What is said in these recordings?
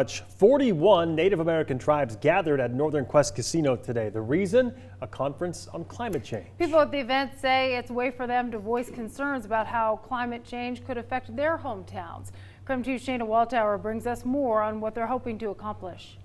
41 Native American tribes gathered at Northern Quest Casino today. The reason? A conference on climate change. People at the event say it's a way for them to voice concerns about how climate change could affect their hometowns. KREM 2's Shana Waldtower brings us more on what they're hoping to accomplish.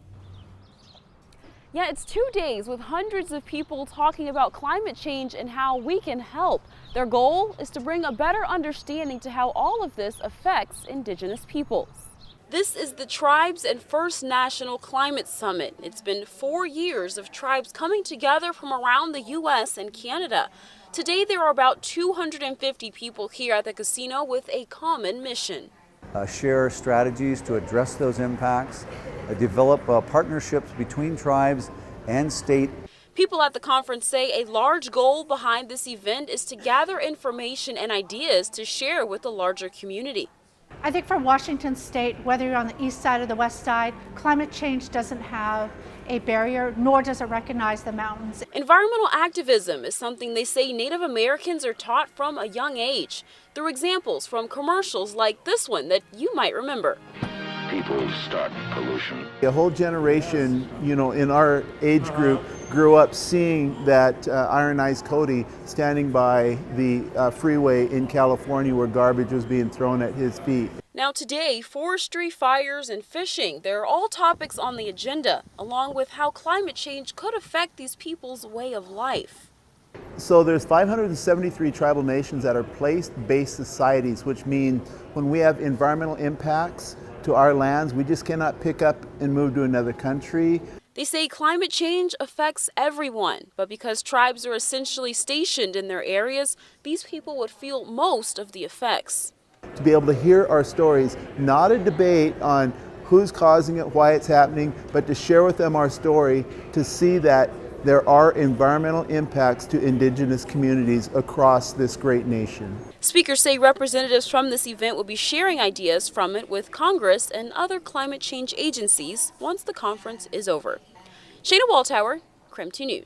Yeah, it's 2 days with hundreds of people talking about climate change and how we can help. Their goal is to bring a better understanding to how all of this affects Indigenous peoples. This is the Tribes and First National Climate Summit. It's been 4 years of tribes coming together from around the U.S. and Canada. Today there are about 250 people here at the casino with a common mission. Share strategies to address those impacts, develop partnerships between tribes and state. People at the conference say a large goal behind this event is to gather information and ideas to share with the larger community. I think for Washington State, whether you're on the east side or the west side, climate change doesn't have a barrier, nor does it recognize the mountains. Environmental activism is something they say Native Americans are taught from a young age, through examples from commercials like this one that you might remember. People start pollution. A whole generation, in our age group grew up seeing that Iron Eyes Cody standing by the freeway in California where garbage was being thrown at his feet. Now today, forestry, fires, and fishing, they're all topics on the agenda, along with how climate change could affect these people's way of life. So there's 573 tribal nations that are place-based societies, which mean when we have environmental impacts to our lands, we just cannot pick up and move to another country. They say climate change affects everyone, but because tribes are essentially stationed in their areas, these people would feel most of the effects. To be able to hear our stories, not a debate on who's causing it, why it's happening, but to share with them our story, to see that there are environmental impacts to Indigenous communities across this great nation. Speakers say representatives from this event will be sharing ideas from it with Congress and other climate change agencies once the conference is over. Shana Waldtower, KREM 2 News.